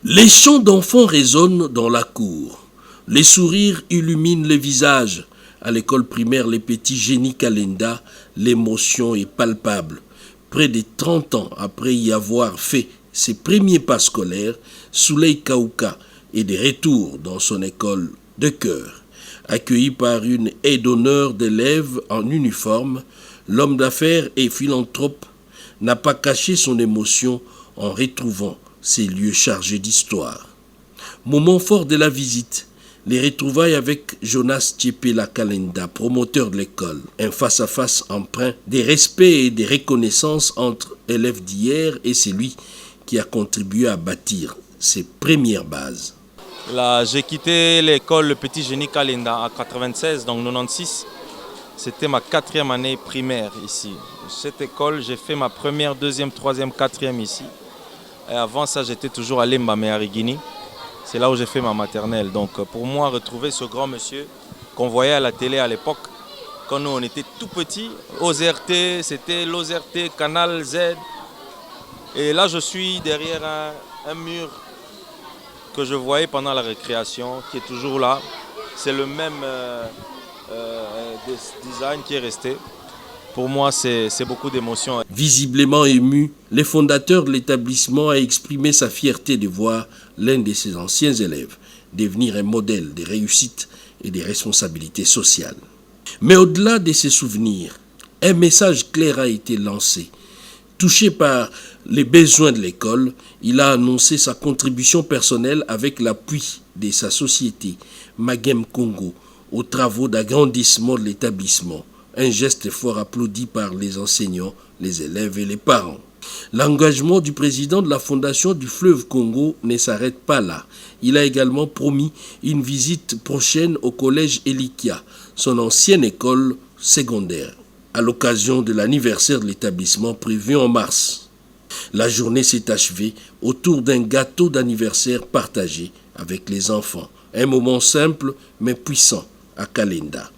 Les chants d'enfants résonnent dans la cour. Les sourires illuminent les visages. À l'école primaire, les petits génies Kalenda, l'émotion est palpable. Près de 30 ans après y avoir fait ses premiers pas scolaires, Souley Kaouka est de retour dans son école de cœur. Accueilli par une haie d'honneur d'élèves en uniforme, l'homme d'affaires et philanthrope n'a pas caché son émotion en retrouvant ces lieux chargés d'histoire. Moment fort de la visite, les retrouvailles avec Jonas Tchepela Kalenda, promoteur de l'école. Un face-à-face empreint de respect et de reconnaissance entre élèves d'hier et celui qui a contribué à bâtir ses premières bases. Là, j'ai quitté l'école Le Petit Génie Kalenda en 96, donc 96. C'était ma 4e année primaire ici. Cette école, j'ai fait ma première, deuxième, troisième, quatrième ici. Et avant ça, j'étais toujours à Lemba, mais à Rigini. C'est là où j'ai fait ma maternelle. Donc pour moi, retrouver ce grand monsieur qu'on voyait à la télé à l'époque, quand nous on était tout petits, OZRT, c'était l'OZRT, Canal Z. Et là, je suis derrière un mur que je voyais pendant la récréation, qui est toujours là. C'est le même design qui est resté. Pour moi, c'est beaucoup d'émotions. Visiblement ému, le fondateur de l'établissement a exprimé sa fierté de voir l'un de ses anciens élèves devenir un modèle de réussite et de responsabilité sociale. Mais au-delà de ses souvenirs, un message clair a été lancé. Touché par les besoins de l'école, il a annoncé sa contribution personnelle avec l'appui de sa société, Magem Congo, aux travaux d'agrandissement de l'établissement. Un geste fort applaudi par les enseignants, les élèves et les parents. L'engagement du président de la Fondation du Fleuve Congo ne s'arrête pas là. Il a également promis une visite prochaine au collège Elikia, son ancienne école secondaire, à l'occasion de l'anniversaire de l'établissement prévu en mars. La journée s'est achevée autour d'un gâteau d'anniversaire partagé avec les enfants. Un moment simple mais puissant à Kalenda.